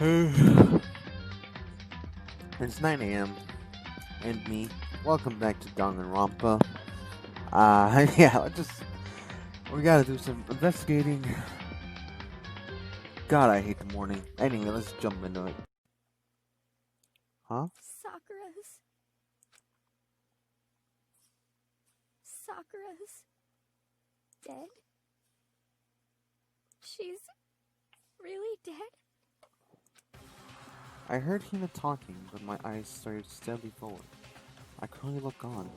It's 9 a.m. and me. Welcome back to Danganronpa. Yeah, we gotta do some investigating. God, I hate the morning. Anyway, let's jump into it. Huh? Sakura's dead? She's really dead? I heard Hina talking, but my eyes stared steadily forward. I could only look on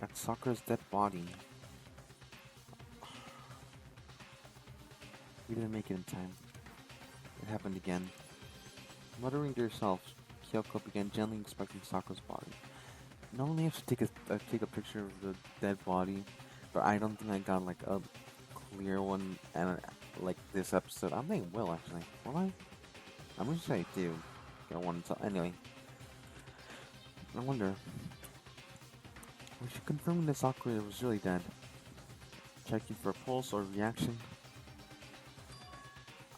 at Sakura's dead body. We didn't make it in time. It happened again. Muttering to herself, Kyoko began gently inspecting Sakura's body. Not only have to take a picture of the dead body, but I don't think I got like a clear one and like this episode. I think I will actually. Will I? I'm gonna say I do get one. So anyway, I wonder. We should confirm that Sakura was really dead. Checking for a pulse or reaction.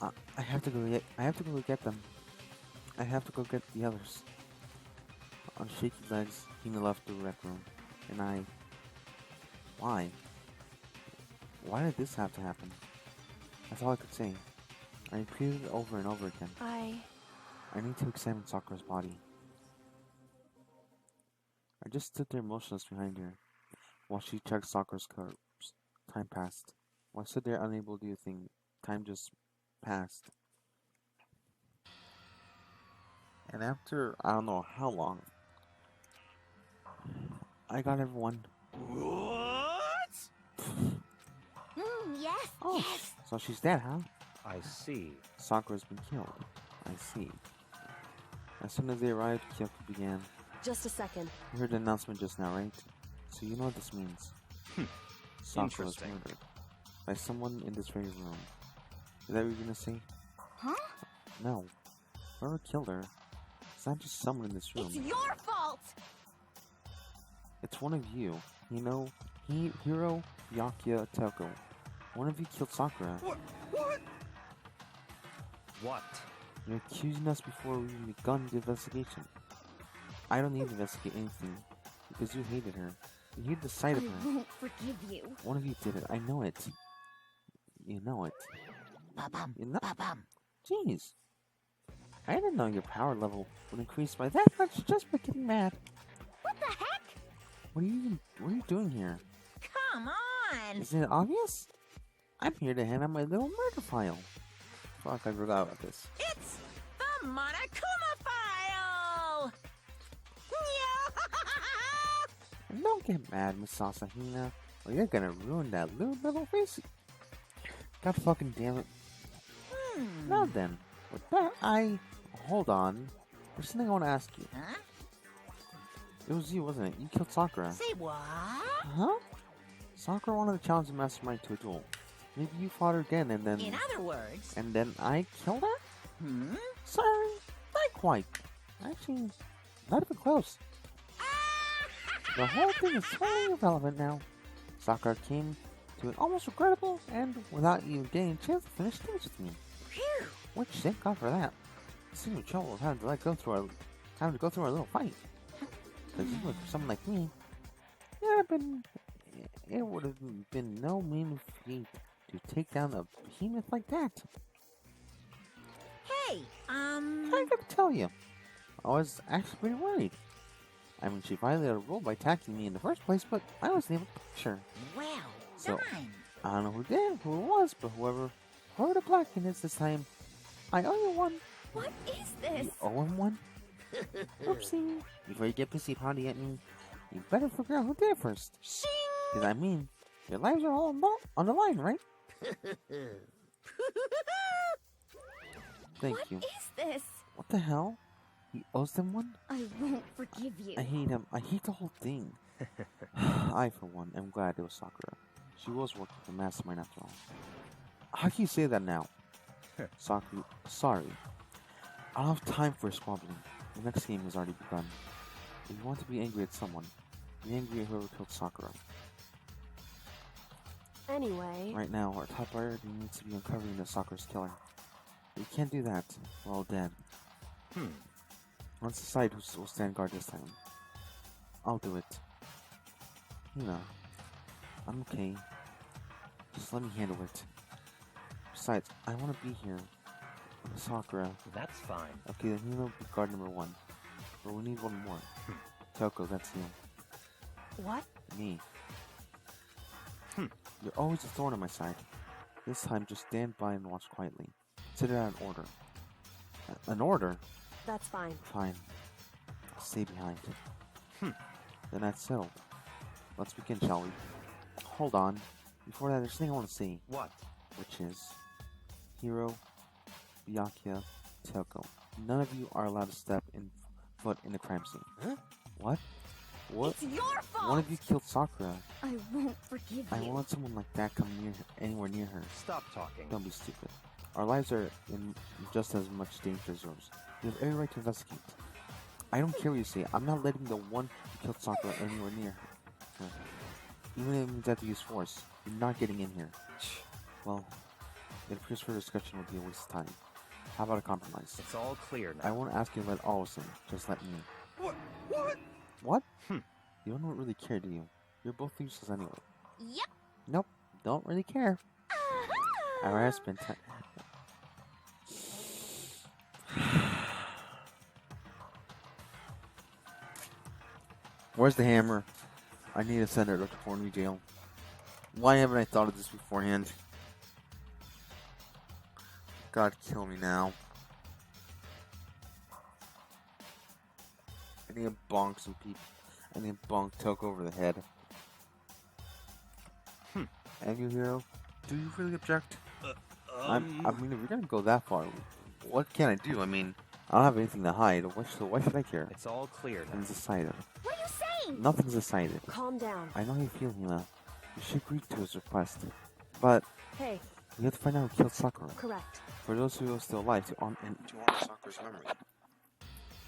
I have to go get them. I have to go get the others. On shaky legs, Hina left the rec room, and Why? Why did this have to happen? That's all I could say. I repeated it over and over again. I need to examine Sakura's body. I just stood there motionless behind her, while she checked Sakura's corpse. Time passed. While I stood there unable to do a thing, time just passed. And after, I don't know how long, I got everyone. What? Yes, Oh, yes. so she's dead, huh? I see. Sakura's been killed. I see. As soon as they arrived, Kyoko began. Just a second. You heard the announcement just now, right? So you know what this means. Sakura was murdered. By someone in this very room. Is that what you're gonna say? Huh? No. Whoever killed her, it's not just someone in this room. It's your fault! It's one of you. You know, Hiro Yakuya Toko. One of you killed Sakura. What? What? You're accusing us before we even begun the investigation. I don't need to investigate anything, because you hated her. You hated the sight of her. I won't forgive you. One of you did it. I know it. You know it. You know? Jeez. I didn't know your power level would increase by that much just by getting mad. What the heck? What are you doing here? Come on! Isn't it obvious? I'm here to hand out my little murder file. Fuck, I forgot about this. It's the Monokuma file! And don't get mad, Miss Sasahina, or you're gonna ruin that little face. God fucking damn it. Now then, with that, hold on. There's something I want to ask you. Huh? It was you, wasn't it? You killed Sakura. Say what? Huh? Sakura wanted to challenge the mastermind to a duel. Maybe you fought her again and then... In other words... And then I killed her? Sorry, not quite. Actually, not even close. The whole thing is totally irrelevant now. Sakura came to an almost regrettable and without even getting a chance to finish things with me. Phew. Which, thank God for that. It seemed in trouble of having to go through our little fight. Because even for someone like me, it would have been no mean feat to take down a behemoth like that. Hey, I gotta tell you, I was actually pretty worried. I mean, she violated a rule by attacking me in the first place, but I wasn't able to catch her. well So, done. I don't know who it was, but whoever the blacking is this time, I owe you one. What is this? You owe him one? Oopsie. Before you get pissy potty at me, you better figure out who did it first. Shing! Because I mean, your lives are all on the line, right? Thank you. What is this? What the hell? He owes them one? I won't forgive you. I hate him. I hate the whole thing. I, for one, am glad it was Sakura. She was working for the mastermind after all. How can you say that now? Sakura, sorry. I don't have time for squabbling. The next game has already begun. If you want to be angry at someone, be angry at whoever killed Sakura. Anyway... Right now, our top priority needs to be uncovering the Sakura's killer. You can't do that. We're all dead. Let's decide who will stand guard this time. I'll do it. I'm okay. Just let me handle it. Besides, I want to be here with Sakura. That's fine. Okay, then Hina will be guard number 1. But we need one more. Kyoko, that's you. What? Me. You're always a thorn on my side. This time, just stand by and watch quietly. Consider that an order. An order? That's fine. Fine. I'll stay behind. Then that's settled. Let's begin, shall we? Hold on. Before that, there's something I want to say. What? Which is... Hiro, Byakuya, Kyoko. None of you are allowed to step foot in the crime scene. Huh? What? What? It's your fault! One of you killed Sakura. I won't forgive I you. won't let someone like that come anywhere near her. Stop talking. Don't be stupid. Our lives are in just as much danger as yours. You have every right to investigate. I don't care what you say. I'm not letting the one who killed Sakura anywhere near her. Even if it means I have to use force, you're not getting in here. Well, it appears further discussion would be a waste of time. How about a compromise? It's all clear now. I won't ask you to let all of us in. Just let me in. What? What? You don't really care, do you? You're both useless anyway. Yep. Nope. Don't really care. Our husband. Where's the hammer? I need to send her to Corny jail. Why haven't I thought of this beforehand? God, kill me now. I need to bonk some people. I need to bonk Toko over the head. And you, Hero? Do you really object? I mean, if we're gonna go that far, what can I do? I mean, I don't have anything to hide. Why should I care? It's all clear now. Nothing's decided. What are you saying? Nothing's decided. Calm down. I know how you feel, Hina. You should agree to his request. But Hey, we have to find out who killed Sakura. correct. For those who are still alive, to honor Sakura's memory.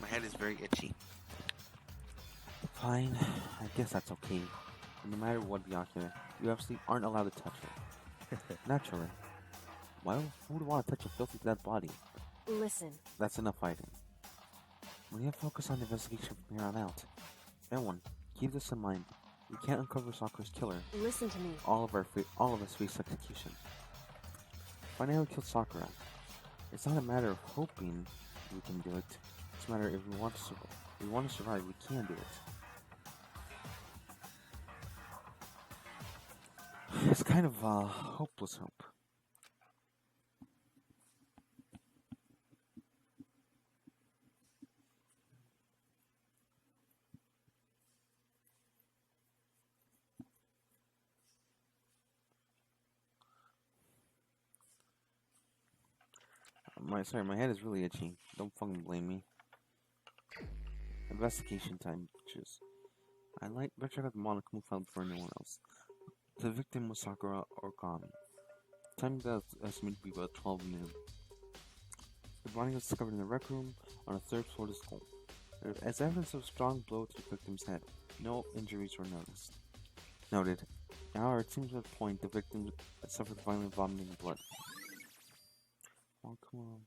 My head is very itchy. Fine, I guess that's okay. No matter what, Byakuya, you absolutely aren't allowed to touch her. Naturally. Who would want to touch a filthy dead body? Listen. That's enough fighting. We need to focus on the investigation from here on out. Everyone, keep this in mind. We can't uncover Sakura's killer. Listen to me. All of us face execution. Finding out who killed Sakura. It's not a matter of hoping we can do it. It's a matter of if we want to survive. If we want to survive, we can do it. It's kind of hopeless hope. My head is really itchy. Don't fucking blame me. Investigation time, bitches. I like Richard at the Monochrome found before anyone else. The victim was Sakura Origami. Time that is estimated to be about 12 noon. The body was discovered in the rec room on the 3rd floor of the school. There was evidence of a strong blow to the victim's head. No injuries were noted. However, it seems at the point the victim suffered violent vomiting of blood. Oh, come on.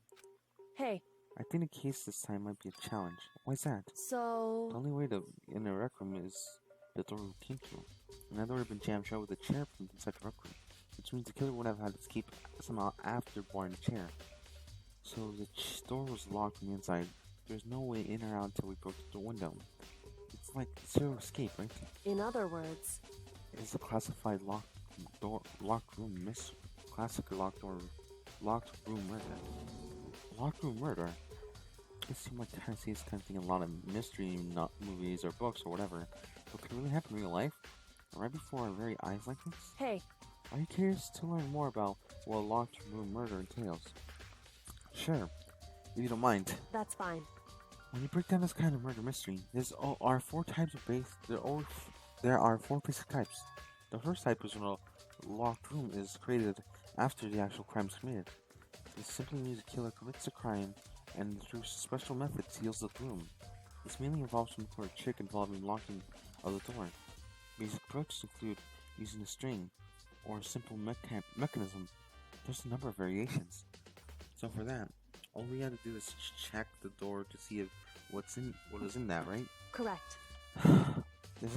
Hey, I think the case this time might be a challenge. Why is that? so... The only way to in the rec room is the door we came through. And that door had been jammed shut with a chair from inside the rec room, which means the killer would have had to escape somehow after boarding the chair. So the door was locked from the inside. There's no way in or out until we broke the window. It's like zero escape, right? In other words... It's a classified locked room mystery. Classic locked room murder. Locked room murder? It seems like I see this kind of thing in a lot of mystery movies or books or whatever. But could it really happen in real life? Right before our very eyes like this? Hey, Are you curious to learn more about what a locked room murder entails? Sure, if you don't mind. that's fine. When you break down this kind of murder mystery, are 4 types of there are 4 basic types. The first type is when a locked room is created after the actual crime is committed. It simply means a killer commits a crime and through special methods seals the room. This mainly involves some sort of trick involving locking of the door. Basic approaches include using a string or a simple mechanism. There's a number of variations. So for that, All we had to do is check the door to see if what is in that, right? Correct. The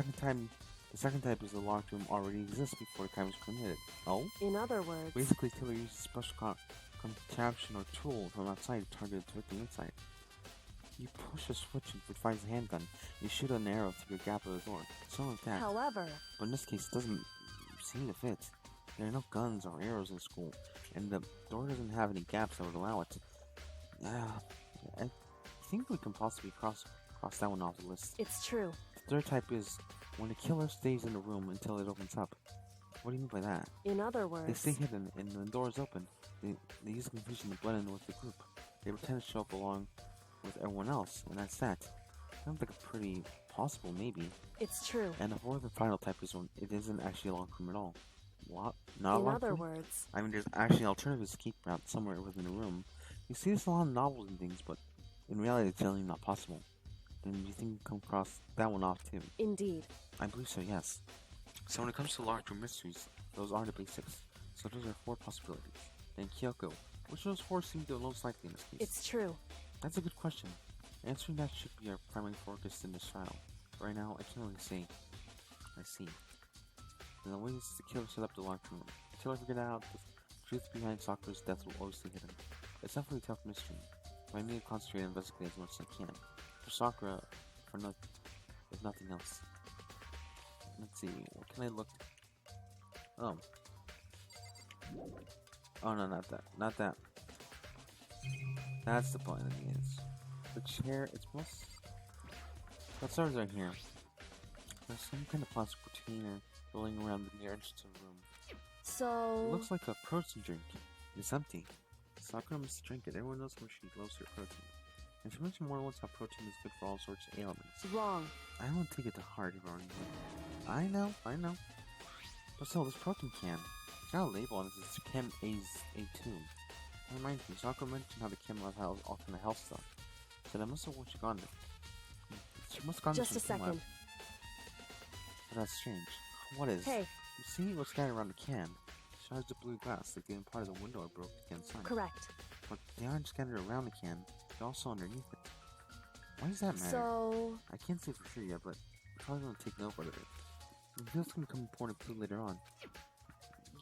second type is the locked room already exists before the crime was committed. Oh? In other words, Basically, killer uses a special contraption or tool from outside to target the victim inside. You push a switch and it finds a handgun. You shoot an arrow through the gap of the door. Something like that. however, But in this case, it doesn't seem to fit. There are no guns or arrows in school, and the door doesn't have any gaps that would allow it. I think we can possibly cross that one off the list. it's true. The third type is when the killer stays in the room until it opens up. What do you mean by that? In other They words, stay hidden, and when the door is open, they use the confusion to blend in with the group. They pretend to show up along with everyone else, and that's that. Sounds like a pretty possible maybe. it's true. And the fourth and final type is when it isn't actually a locked room at all. What? Not a In locked other room? words, I mean, there's actually an alternative escape route somewhere within the room. You see this in a lot of novels and things, but in reality, it's generally not possible. And you think you come across that one off too? indeed. I believe so, yes. So when it comes to locked room mysteries, those are the basics. So those are 4 possibilities. Then Kyoko, which of those 4 seem the most likely in this case? It's true. That's a good question. Answering that should be our primary focus in this trial. Right now, I can't really say. I see. And the way is the killer set up the locked room. The killer figured out the truth behind Sakura's death will always stay hidden. It's definitely a tough mystery, but I need to concentrate and investigate as much as I can. For Sakura, if nothing else. Let's see, what can I look? Oh. Oh no, not that. Not that. That's the point of the is. The chair, it's most... Let's start right here. There's some kind of plastic container rolling around the near edge to the room. It So, looks like a protein drink. It's empty. Sakura must drink it. Everyone knows how she loves her protein. And she mentioned more than once how protein is good for all sorts of ailments. wrong. I don't take it to heart, if I know. But still, this protein can. It's got a label on it. It's Chem A2. That reminds me, Sakura mentioned how the Chem lab has all kind of health stuff. So that must have what she got it. She must have gotten Just a this from the Chem lab. second. But that's strange. What is? Hey, You see what's scattered around the can? Shards of blue glass, like getting part of the window I broke against inside. correct. But they aren't scattered around the can, they're also underneath it. Why does that matter? So, I can't say for sure yet, but I'm probably gonna take note of it. This is gonna become important too later on.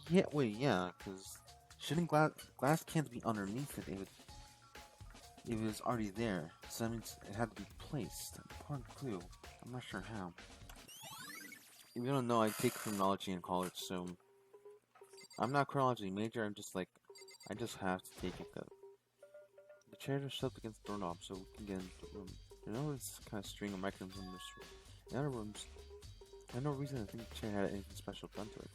Yeah, wait, yeah, because shouldn't glass cans be underneath it if it was already there? So that means it had to be placed. Important clue. I'm not sure how. If you don't know, I take criminology in college, so I'm not criminology major. I'm just like, I just have to take it. The chairs are shoved against the doorknob, so we can get into the room. There's no kind of string of mechanism in this room. In other rooms, I have no reason to think the chair had anything special done to it.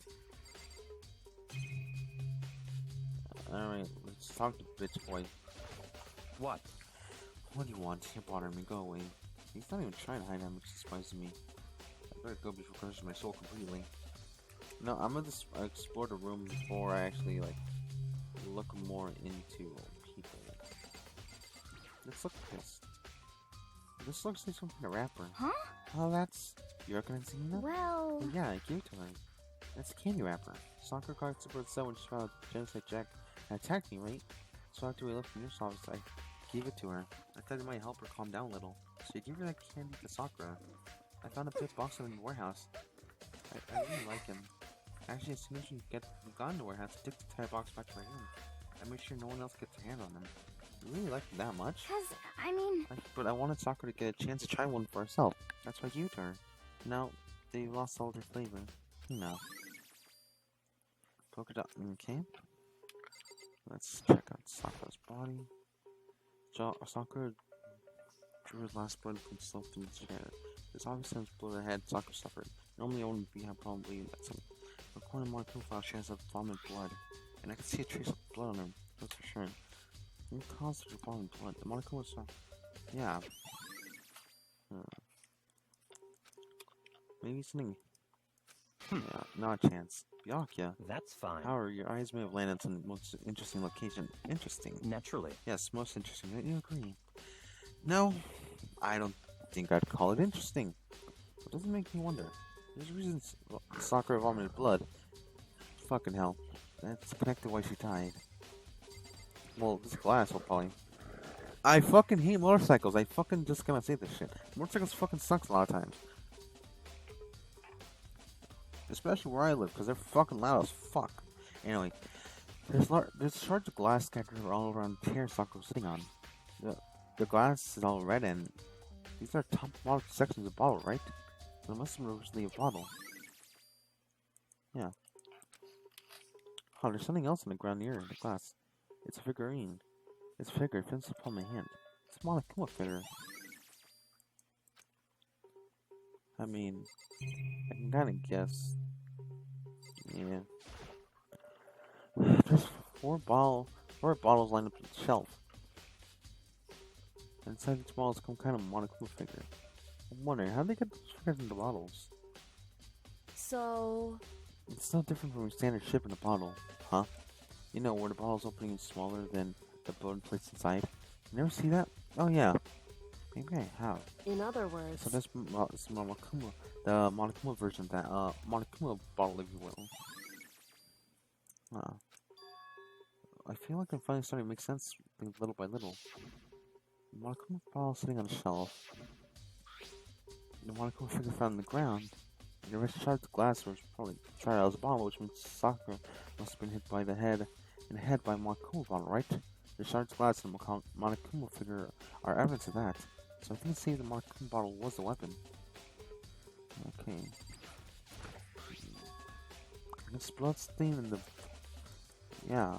Alright, let's talk to bitch boy. What? What do you want? You're bothering me. Go away. He's not even trying to hide how much he despises me. I better go before it crushes my soul completely. No, I'm gonna just explore the room before I actually, like, look more into people. Let's look at this. This looks like some kind of wrapper. huh? Oh, that's... You recognizing that? Well, Yeah, I gave it to her. That's a candy wrapper. Soccer card super upset when she found out Genocide Jack had attacked me, right? So after we left the news office, I gave it to her. I thought it might help her calm down a little. So I gave her that candy to Sakura. I found a big box of him in the warehouse. I really like him. Actually, as soon as we got in the warehouse, I took the entire box back to my room. I made sure no one else gets their hand on them. I really like him that much. But I wanted Sakura to get a chance to try one for herself. That's why I gave it to her. Now, they lost all their flavor. No. Polka dot. Okay. Let's check out Sakura's body. Sakura drew his last blood from himself from the chair. This obviously has blood ahead Sakura suffered. Normally I wouldn't be probably at some according to my profile she has a vomit blood. And I can see a trace of blood on her, that's for sure. What caused her to vomit blood? The Monaco was yeah. Maybe something. Yeah, not a chance. Byakuya. That's fine. However, your eyes may have landed on the most interesting location. Interesting. Naturally. Yes, most interesting. You agree? No, I don't think I'd call it interesting. It doesn't make me wonder. There's reasons Sakura vomited blood. Fucking hell. That's connected why she died. Well, this glass will probably... I fucking hate motorcycles. I fucking just gonna say this shit. Motorcycles fucking sucks a lot of times. Especially where I live, because they're fucking loud as fuck. Anyway, there's shards of glass scattered all around the chair Sakura's sitting on. The glass is all red, and these are top bottom sections of bottle, right? There must have been originally a bottle. Yeah. Oh, there's something else on the ground near the glass. It's a figurine. This figure fits upon my hand. It's a Monokuma figure. I mean, I can kind of guess. Yeah. There's four bottles lined up on the shelf. Inside each bottle is some kind of Monokuma figure. I'm wondering, how they get those figures in the bottles? So... It's no different from a standard ship in a bottle, huh? You know, where the bottle's opening is smaller than the bone placed inside. You never see that? Oh yeah. Maybe I have. In other words... So that's Monokuma, the Monokuma version of that, Monokuma bottle, if you will. I feel like I'm finally starting to make sense little by little. The Monokuma bottle sitting on a shelf. The Monokuma figure found on the ground. And the rest shards of glass was probably tried out as a bottle, which means Sakura must have been hit by the head by a Monokuma bottle, right? The shards of glass and the Monokuma figure are evidence of that. So I think saying the Monokuma bottle was the weapon. Okay. This blood stain in the... Yeah.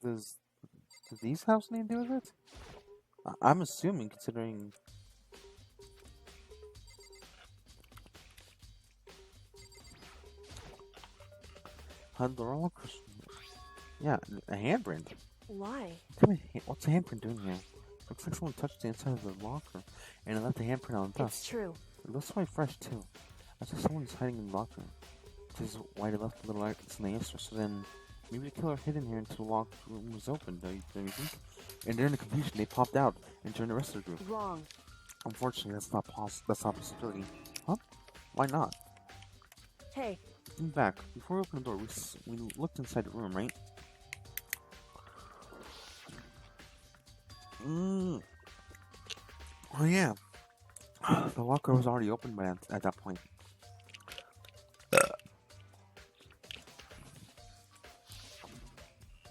Do these have something to do with it? I'm assuming, considering... Yeah, a handprint. Why? What's the handprint doing here? Looks like someone touched the inside of the locker and it left the handprint on the dust. It's true. It looks quite fresh too. I think someone's hiding in the locker. This is why they left the little items in the answer. So then, maybe the killer hid in here until the locked room was open. Don't you think? And during the confusion, they popped out and joined the rest of the group. Wrong. Unfortunately, that's not a possibility. Huh? Why not? Hey. Looking back, before we opened the door, we looked inside the room, right? Oh yeah. The locker was already open at that point.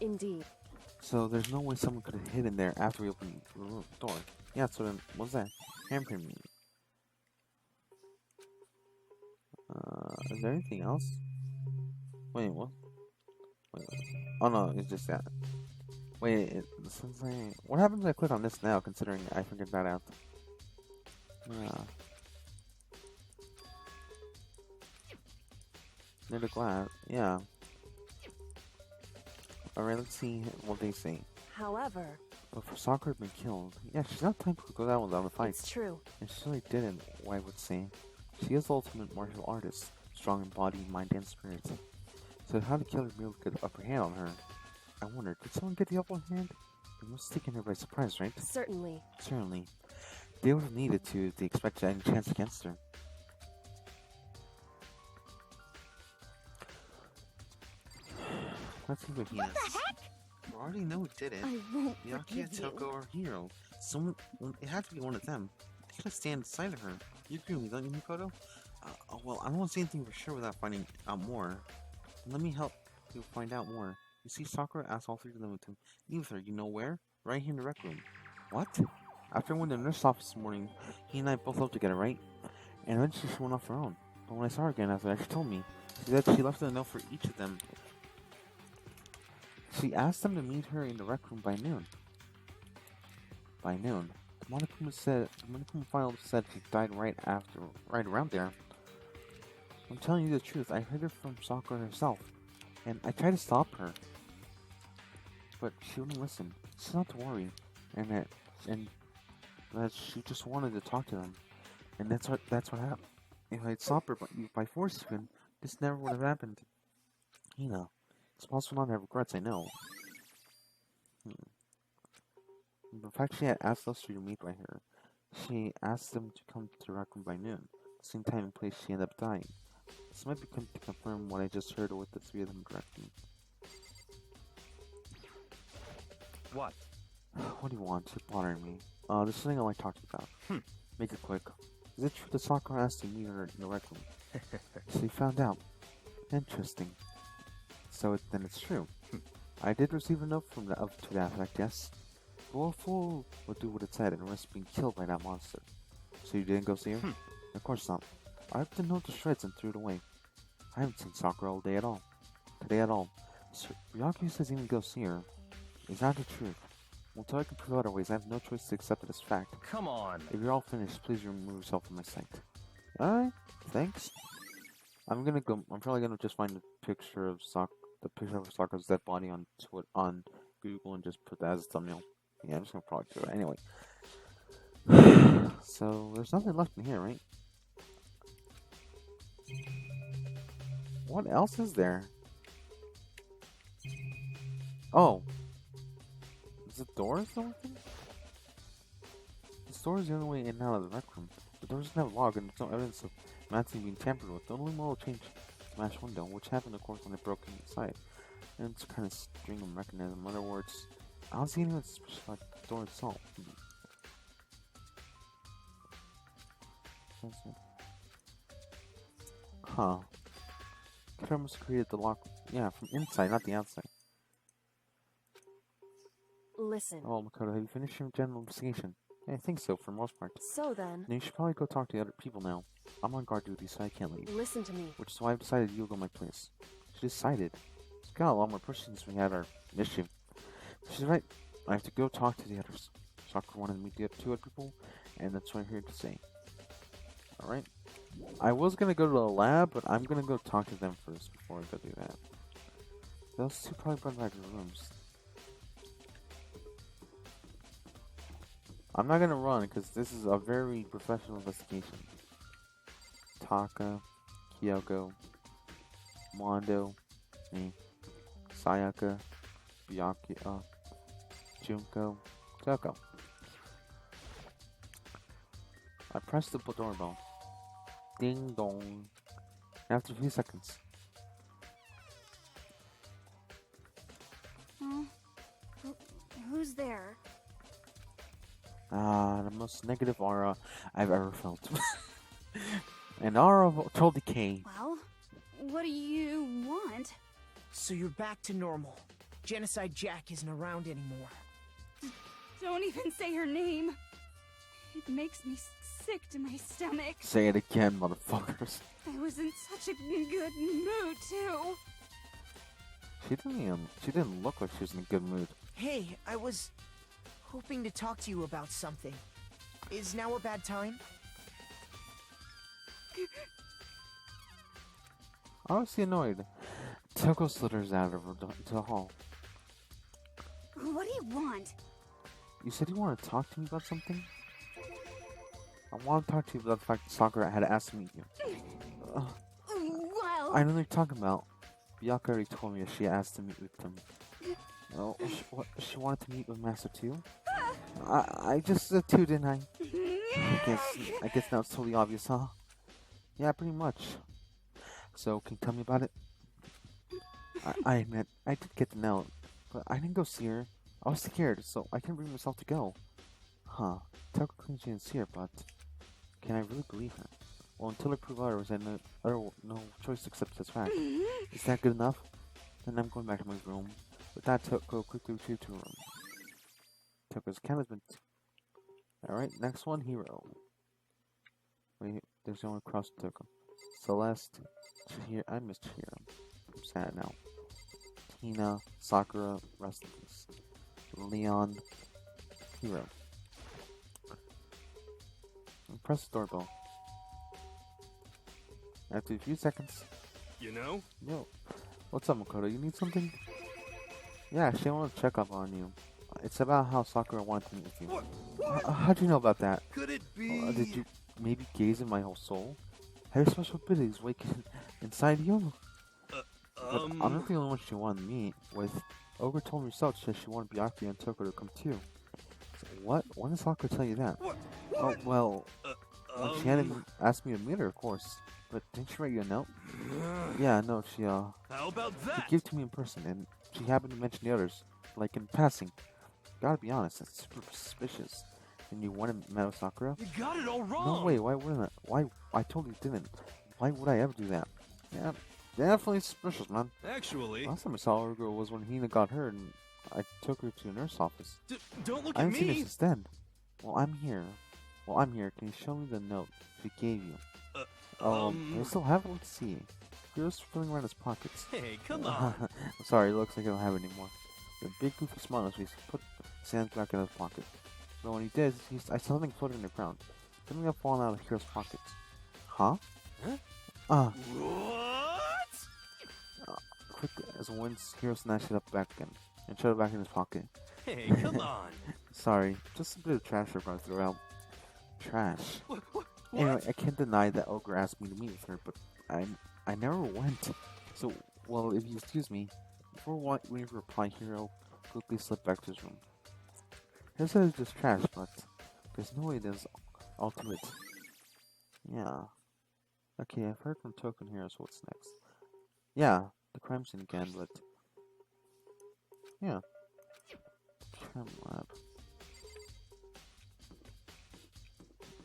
Indeed. So there's no way someone could have hid in there after we opened the door. Yeah, so then what's that? Handprint mean? Is there anything else? Wait, what? Wait. Oh no, it's just that. Wait, what happens if I click on this now, considering I figured that out? Yeah. Near the glass, yeah. Alright, let's see what they say. However... But for Sakura had been killed, yeah, she's not time to go down without a fight. It's true. And she really didn't, I would say. She is the ultimate martial artist, strong in body, mind, and spirit. So how did Killer be able to get the upper hand on her? I wonder, did someone get the upper hand? They must have taken her by surprise, right? Certainly. Certainly. They would have needed to if they expected any chance against her. Let's see what he is. The heck? We already know who did it. I won't Yaki and forgive you. Toko are hero. Someone, it had to be one of them. They could stand beside of her. You agree with me, don't you, Mikoto? Well, I don't want to say anything for sure without finding out more. Let me help you find out more. You see, Sakura asked all three of them to leave with her. You know where? Right here in the rec room. What? After I went to the nurse's office this morning, he and I both left together, right? And eventually she went off her own. But when I saw her again after that, she told me. She said she left a note for each of them. She asked them to meet her in the rec room by noon. By noon. The Monokuma file said she died right around there. I'm telling you the truth, I heard it from Sakura herself. And I tried to stop her. But she wouldn't listen. She said not to worry. And that she just wanted to talk to them. And that's what happened. If I'd stopped her by force even, this never would have happened. You know. It's possible not to have regrets, I know. The fact she had asked us to meet by her, she asked them to come to the rec room by noon, the same time and place she ended up dying. This might be to confirm what I just heard with the three of them directing. What? What do you want? You're bothering me. There's something I'd like to talk to you about. Make it quick. Is it true that Sakura asked to meet her in the rec room? So you found out. Interesting. So then it's true. I did receive a note from to that effect, yes. But what fool would do what it said and risk being killed by that monster? So you didn't go see her? Of course not. I ripped the note to shreds and threw it away. I haven't seen Sakura all day at all. Today at all. So Ryaki says even go see her. Is that the truth? Well, until I can prove otherwise, I have no choice to accept it as fact. Come on. If you're all finished, please remove yourself from my sight. Alright, thanks. I'm probably gonna just find a picture of Sakura's dead body on Google and just put that as a thumbnail. Yeah, I'm just gonna probably do it anyway. So there's nothing left in here, right? What else is there? Oh. Is it doors or something? This door is the only way in and out of the rec room. The door doesn't have a log and there's no evidence of Matthew being tampered with. The only moral change smashed window, which happened of course when it broke inside. And it's kind of string of mechanism. In other words, I don't see anything suspicious about the door itself. Huh. Killer must have created the lock, yeah, from inside, not the outside. Listen. Oh, Makoto, have you finished your general investigation? Yeah, I think so, for the most part. So then. Then you should probably go talk to the other people now. I'm on guard duty, so I can't leave. Listen to me. Which is why I've decided you'll go my place. She decided. It's got a lot more pushing since we had our issue. She's right. I have to go talk to the others. Sakura wanted to meet the two other people, and that's what I'm here to say. Alright. I was gonna go to the lab, but I'm gonna go talk to them first before I go do that. Those two probably run back to the rooms. I'm not gonna run because this is a very professional investigation. Taka, Kyoko, Mondo, me, Sayaka, Byakuya, Junko, Toko. I pressed the doorbell. Ding dong. After a few seconds. Who's there? The most negative aura I've ever felt. An aura of total decay. Well, what do you want? So you're back to normal. Genocide Jack isn't around anymore. Don't even say her name. It makes me sick to my stomach. Say it again, motherfuckers. I was in such a good mood, too. She didn't look like she was in a good mood. Hey, I was hoping to talk to you about something. Is now a bad time? Honestly annoyed. Toko slitters out of her into the hall. What do you want? You said you wanted to talk to me about something? I want to talk to you about the fact that Sakura had asked to meet you. Well... I know what you're talking about. Byakuya already told me that she asked to meet with them. Oh, she wanted to meet with Master 2? I just said 2, didn't I? I guess now it's totally obvious, huh? Yeah, pretty much. So, can you tell me about it? I admit, I did get the note, but I didn't go see her. I was scared, so I couldn't bring myself to go. Huh. Toko claims she didn't see her, but can I really believe her? Well, until I prove otherwise, I had no choice to accept this fact. Is that good enough? Then I'm going back to my room. With that, Toko quickly retreated to her room. Toko's camera's been... Alright, next one, Hero. Wait, there's no one across Toko. Celeste, Chihiro, I missed Chihiro. I'm sad now. Tina, Sakura, rest in peace. Leon, Hero. And press the doorbell. After a few seconds. You know? Yo. What's up, Makoto? You need something? Yeah, she wanted to check up on you. It's about how Sakura wanted to meet with you. How'd you know about that? Could it be? Did you maybe gaze in my whole soul? Have special abilities waking inside you? But I'm not the only one she wanted to meet with. Ogre told me herself that she wanted Byakuya and Toko to come too. So what? When did Sakura tell you that? What? Oh, well, when she hadn't asked me to meet her, of course. But didn't she write you a note? Yeah, no, she How about she that? gave it to me in person, and she happened to mention the others, like in passing. Gotta be honest, that's super suspicious. And you wanted Meadow Sakura? You got it all wrong. No way, why wouldn't I? Why? I totally didn't. Why would I ever do that? Yeah, definitely suspicious, man. Actually, Last time I saw her girl was when Hina got hurt, and I took her to a nurse office. don't look I at haven't seen her me. since then. Well, I'm here. Can you show me the note she gave you? I still have it. Let's see. Here's feeling around his pockets. Hey, come on. I'm sorry, it looks like I don't have it anymore. The big goofy smile on his face put his hands back in his pocket. So when he did, I saw something floating in the ground. Something had fallen out of Hiro's pockets. Huh? What? Quick as a wind, Hiro snatched it up back again and shoved it back in his pocket. Hey, come on. Sorry, just a bit of trash I brought through out. Trash. What? Anyway, I can't deny that Ogre asked me to meet with her, but I never went. So, well, if you excuse me, before waiting for a reply, Hiro quickly slipped back to his room. He said it's just trash, but there's no way there's ultimate. Yeah. Okay, I've heard from Token here, so what's next? Yeah, the crime scene again, but yeah. Chem lab.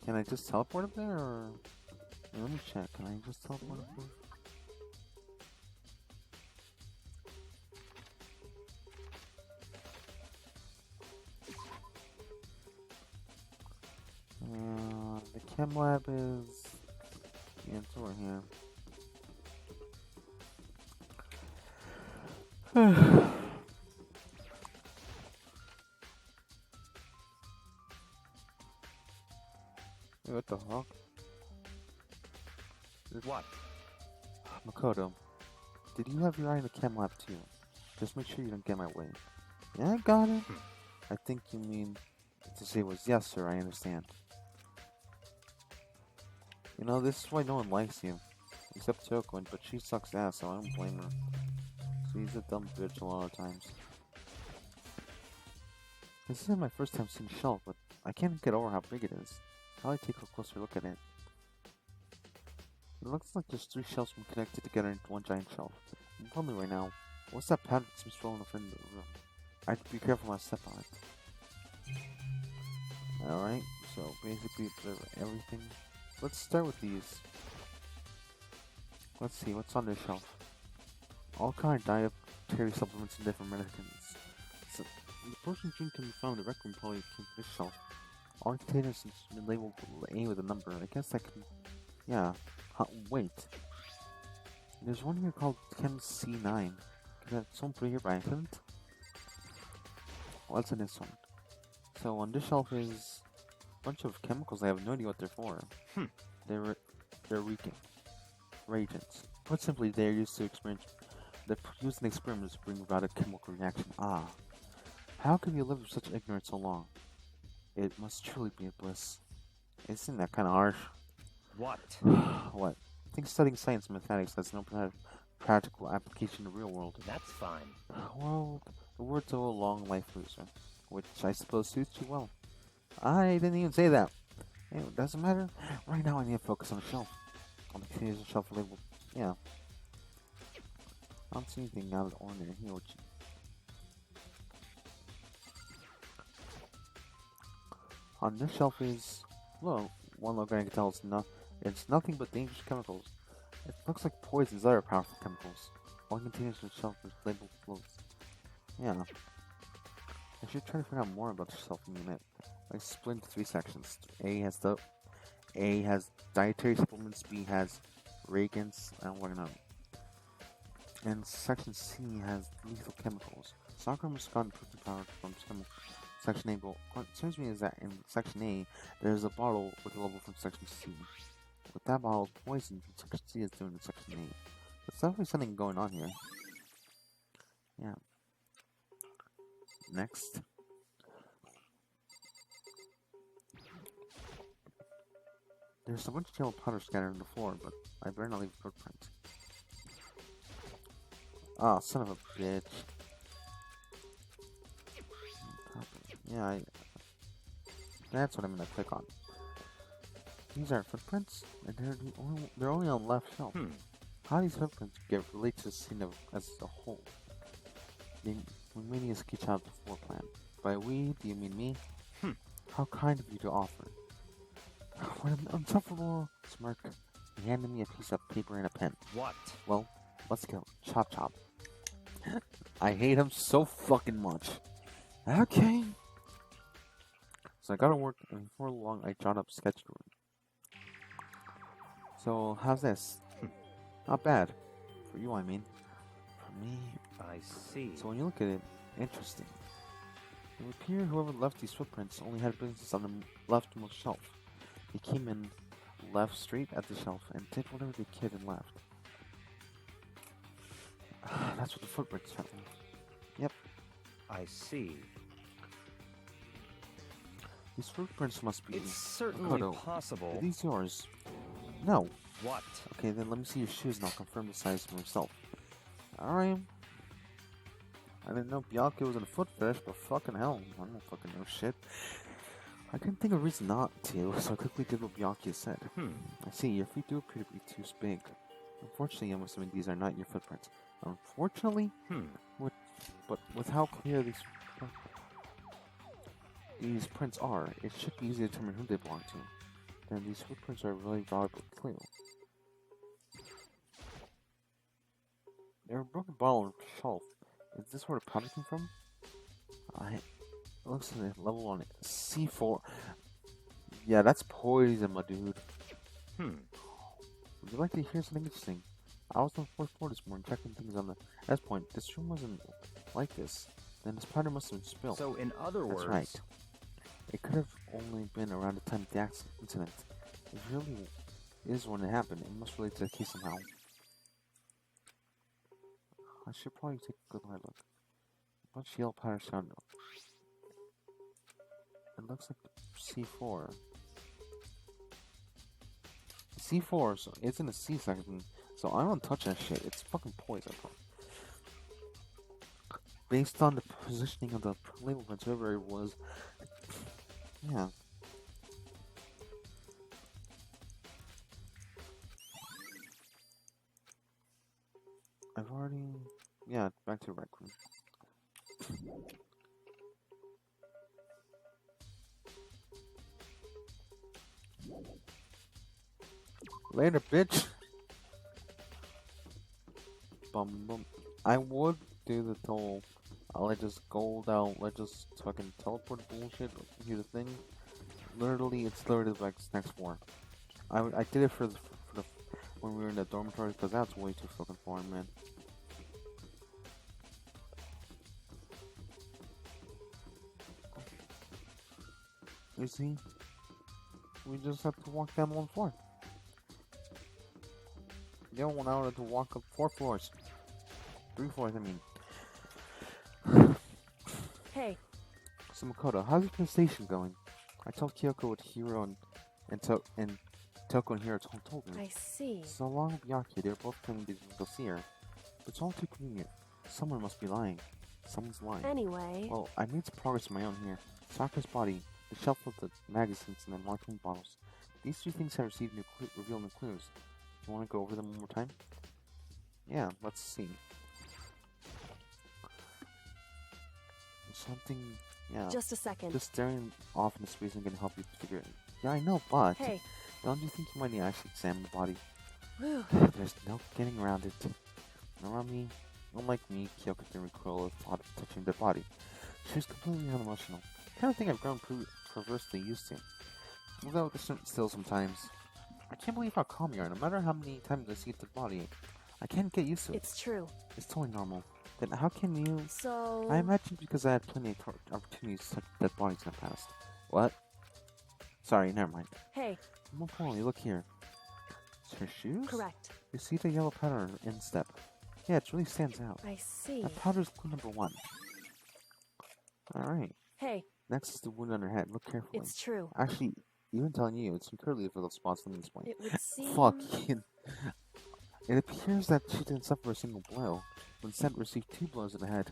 Can I just teleport up there, or let me check. Can I just teleport up there? The chem lab is it's over here. Wait, what the fuck? What? Makoto, did you have your eye in the chem lab too? Just make sure you don't get in my way. Yeah, I got it. I think you mean to say was yes, sir, I understand. You know, this is why no one likes you. Except Tokuin, but she sucks ass, so I don't blame her. She's a dumb bitch a lot of times. This isn't my first time seeing the shelf, but I can't get over how big it is. I'll take a closer look at it. It looks like there's 3 shelves connected together into one giant shelf. Tell me right now, what's that pattern that seems rolling in front of the room? I have to be careful when I step on it. Alright, so basically everything. Let's start with these. Let's see, what's on this shelf? All kind of dietary supplements and different medicines. So, the potion drink can be found directly probably came from this shelf. All containers have been labeled A with a number. I guess that can... Yeah. Wait. There's one here called Chem C9. Did someone put it here by accident? What's in this one? So on this shelf is a bunch of chemicals. I have no idea what they're for. They're reagents. Put simply, they're used to they're used in experiments to bring about a chemical reaction. Ah. How can you live with such ignorance so long? It must truly be a bliss. Isn't that kind of harsh? What? What? I think studying science and mathematics has no practical application in the real world. That's fine. Well, the words owe a long life, loser, which I suppose suits you well. I didn't even say that. Anyway, it doesn't matter. Right now I need to focus on the shelf. On the containers and shelf label. Yeah. I don't see anything out of the ordinary here, which... On this shelf is... Well, one look I can tell it's nothing but dangerous chemicals. It looks like poisons, other powerful chemicals. All containers on the shelf is labeled floats. Yeah. I should try to find out more about the shelf in a minute. I split into 3 sections. A has dietary supplements, B has reagents, and whatnot. And section C has lethal chemicals. Sakura must have gotten protein powder from section A, but what concerns me is that in section A, there's a bottle with a label from section C. With that bottle of poison, section C is doing in section A. There's definitely something going on here. Yeah. Next. There's a bunch of yellow powder scattered on the floor, but I better not leave a footprint. Ah, son of a bitch. Yeah, that's what I'm gonna click on. These are footprints, and they're only on the left shelf. How do these footprints get relate to the scene as a whole? We made a sketch out the floor plan. By we, do you mean me? How kind of you to offer. With an unsufferable smirk, he handed me a piece of paper and a pen. What? Well, let's go. Chop chop. I hate him so fucking much. Okay. So I gotta work, and before long I jot up sketch drawing. So, how's this? Not bad. For you, I mean. For me... I see. So when you look at it, interesting. It would appear whoever left these footprints only had business on the leftmost shelf. They came in, left straight at the shelf, and did whatever they could and left. That's what the footprints tell me. Yep. I see. These footprints must be... It's certainly Makoto, possible. Are these yours? No. What? Okay, then let me see your shoes and I'll confirm the size for myself. Alright. I didn't know Byakuya was in a foot fetish, but fucking hell, I don't fucking know shit. I couldn't think of a reason not to, so I quickly did what Byakuya said. I see, your feet do appear to be too big. Unfortunately, I'm assuming these are not your footprints. Unfortunately? But with how clear these prints are, it should be easy to determine who they belong to. Then these footprints are a really valuable clue. They're a broken bottle on the shelf. Is this where the powder came from? It looks like a level on it. C4. Yeah, that's poison, my dude. Would you like to hear something interesting? I was on the 4th floor this morning checking things on the S point. This room wasn't like this. Then this powder must have been spilled. So, in other words... That's right. It could have only been around the time of the incident. It really is when it happened. It must relate to the case somehow. I should probably take a good hard look. A bunch of yellow powder sound. It looks like C4. C4, so it's in the C section, so I don't touch that shit. It's fucking poison. Based on the positioning of the label prints, whoever it was, yeah. I've already... Yeah, back to Rec Room. Later, bitch! Bum bum. I would do the whole... let's just go down, let's just fucking teleport bullshit, here's the thing. Literally, it's literally like next floor. I did it for the when we were in the dormitory, because that's way too fucking foreign, man. You see? We just have to walk down 1 floor. You don't want out to walk up 4 floors. 3 floors, I mean. Hey. So Makoto, how's the PlayStation going? I told Kyoko what Hiro and Toko and Hiro told me. I see. So along with Byakuya, they were both claiming to go see her. But it's all too convenient. Someone must be lying. Someone's lying. Anyway. Well, I made some progress of my own here. Sakura's body, the shelf with the magazines, and the marketing bottles. These 3 things have received reveal new clues. You want to go over them one more time? Yeah, let's see. Something, yeah. Just a second. Just staring off into space and gonna help you figure it. Yeah, I know, but Hey. don't you think you might need to actually examine the body? Whew. There's no getting around it. Unlike me, Kyoko didn't recoil at the thought of touching the body. She was completely unemotional. Kind of thing I've grown perversely used to. Although it's still sometimes. I can't believe how calm you are. No matter how many times I see the body, I can't get used to it. It's true. It's totally normal. Then how can you... So... I imagine because I had plenty of opportunities to touch dead bodies in the past. What? Sorry, never mind. Hey. More importantly, look here. It's her shoes? Correct. You see the yellow powder on her instep? Yeah, it really stands out. I see. That powder's clue number 1. Alright. Hey. Next is the wound on her head. Look carefully. It's true. Actually, even telling you, it's incredibly difficult spots from this point. It would seem... Fuck. It appears that she didn't suffer a single blow, but instead received 2 blows in the head.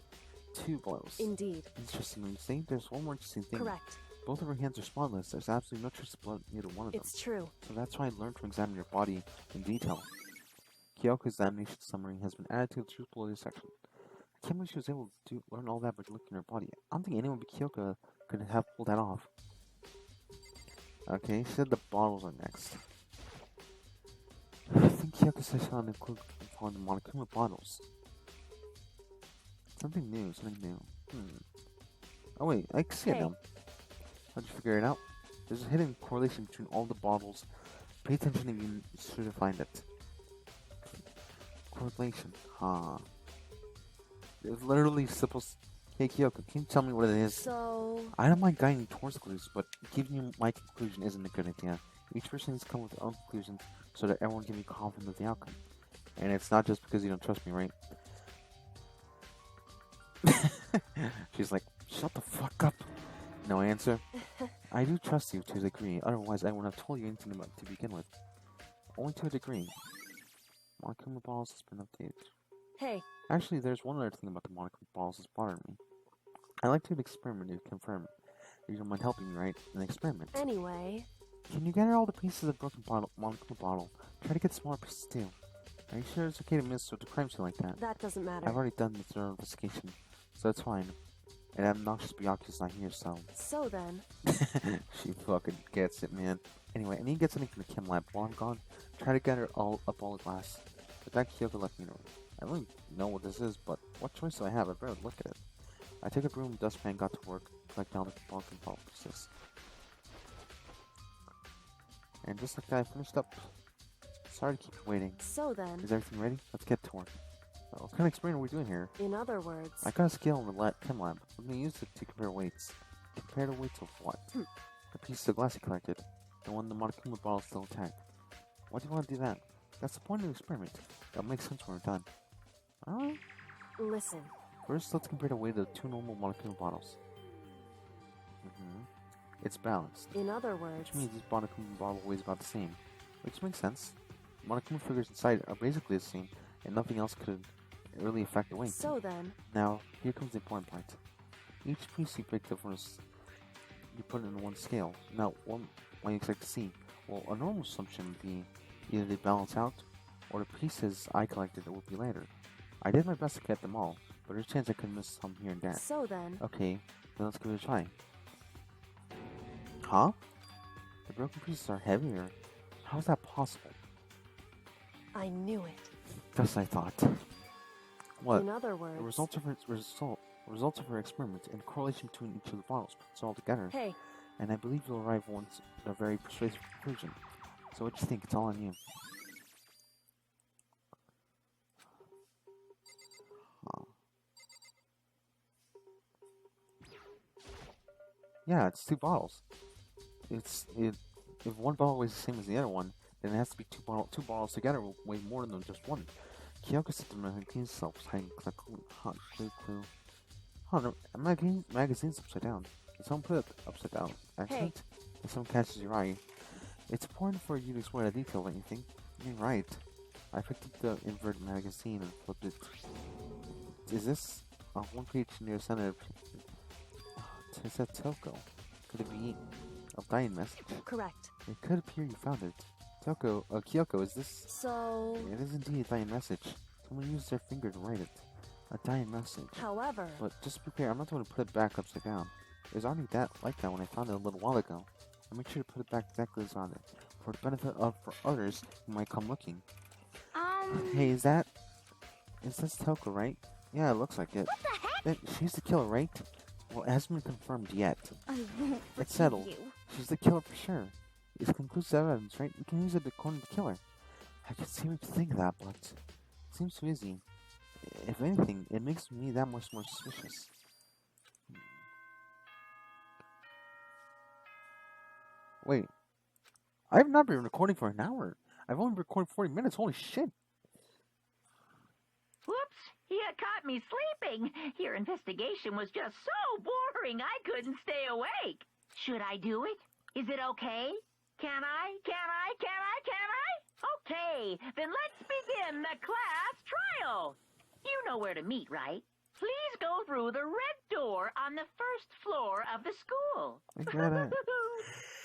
2 blows. Indeed. Interestingly, see, there's one more interesting thing. Correct. Both of her hands are spotless. There's absolutely no trace of blood in either one of them. It's true. So that's why I learned to examine your body in detail. Kyoko's examination summary has been added to the truthful section. I can't believe she was able to learn all that by looking at her body. I don't think anyone but Kyoko could have pulled that off. Okay, she said the bottles are next. I think Kyoko said she found the Monokuma bottles. Something new. Oh wait, I can see it Hey. now. How'd you figure it out? There's a hidden correlation between all the bottles. Pay attention and you should find it. Correlation. It's literally supposed. Hey Kyoko, can you tell me what it is? So... I don't mind guiding you towards clues, but giving you my conclusion isn't a good idea. Each person needs to come with their own conclusions so that everyone can be confident of the outcome. And it's not just because you don't trust me, right? She's like, shut the fuck up. No answer. I do trust you to a degree, otherwise I wouldn't have told you anything about it to begin with. Only to a degree. Monokuma balls has been updated. Hey, Actually, there's one other thing about the Monokuma balls that's bothering me. I like to do an experiment to confirm. You don't mind helping me, right? An experiment. anyway... Can you gather all the pieces of the broken Monokuma bottle? Try to get smaller pieces too. Are you sure it's okay to miss with a crime scene like that? That doesn't matter. I've already done the thorough investigation, so it's fine. And obnoxious Byakuya's not here, so... So then... She fucking gets it, man. Anyway, I need to get something from the chem lab while I'm gone. Try to gather all the glass. But that Kyoko left me know. I don't really know what this is, but what choice do I have? I'd better look at it. I took a broom and dustpan, got to work, collecting all the broken bottle pieces. And just like that, I finished up. Sorry to keep you waiting. So then... Is everything ready? Let's get to work. What kind of experiment are we doing here? In other words... I got a scale in the chem lab. I'm going to use it to compare weights. Compare the weights of what? The pieces of glass I collected. The one the Monokuma bottle is still intact. Why do you want to do that? That's the point of the experiment. That'll make sense when we're done. Alright. Listen. First, let's compare the weight of the two normal Monokuma bottles. It's balanced. In other words... Which means each Monokuma bottle weighs about the same. Which makes sense. Monokuma figures inside are basically the same, and nothing else could really affect the weight. So then... Now, here comes the important part. Each piece you picked up you put it in one scale. Now, what might you expect to see? Well, a normal assumption would be either they balance out, or the pieces I collected will be lighter. I did my best to get them all, but there's a chance I could miss some here and there. So then... Okay, then let's give it a try. Huh? The broken pieces are heavier. How is that possible? I knew it. Just as I thought. What? In other words... The results of her experiment and correlation between each of the bottles puts it all together. Hey, And I believe you'll arrive once at a very persuasive conclusion. So what do you think? It's all on you. Huh. Yeah, it's two bottles. If one bottle weighs the same as the other one, then it has to be two bottles together will weigh more than just one. Kyoko said to magazine self was hiding clue. Huh, no, magazine's upside down. Did someone put it upside down? Accident? If someone catches your eye. It's important for you to explore that detail, don't you think? You're right. I picked up the inverted magazine and flipped it. Is this a one page near the center? It said Toko. Could it be a dying message? correct. It could appear you found it. Kyoko, is this... So... It is indeed a dying message. Someone used their finger to write it. A dying message. However... But just to be clear, I'm not going to put it back upside down. It was already like that when I found it a little while ago. I'll make sure to put it back exactly as on it. For the benefit of for others who might come looking. Hey, is this Toko, right? Yeah, it looks like it. What the heck? She's the killer, right? Well, it hasn't been confirmed yet. I won't It's forgive settled. you. She's the killer for sure. It's conclusive evidence, right? We can use it to corner the killer. I can see what you think of that, but it seems too easy. If anything, it makes me that much more suspicious. Wait. I've not been recording for an hour. I've only recorded 40 minutes. Holy shit. Whoops, you caught me sleeping. Your investigation was just so boring I couldn't stay awake. Should I do it? Is it okay? Can I? Okay, then let's begin the class trial. You know where to meet, right? Please go through the red door door on the first floor of the school. I get it.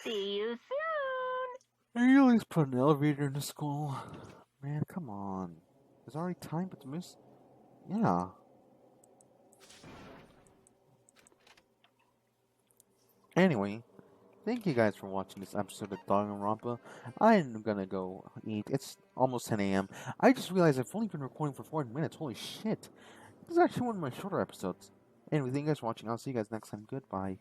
See you soon. Are you at least put an elevator in the school? Man, come on. There's already time, but to miss. Yeah. Anyway, thank you guys for watching this episode of Danganronpa. I'm gonna go eat. It's almost 10 a.m. I just realized I've only been recording for 40 minutes. Holy shit. This is actually one of my shorter episodes. Anyway, thank you guys for watching. I'll see you guys next time. Goodbye.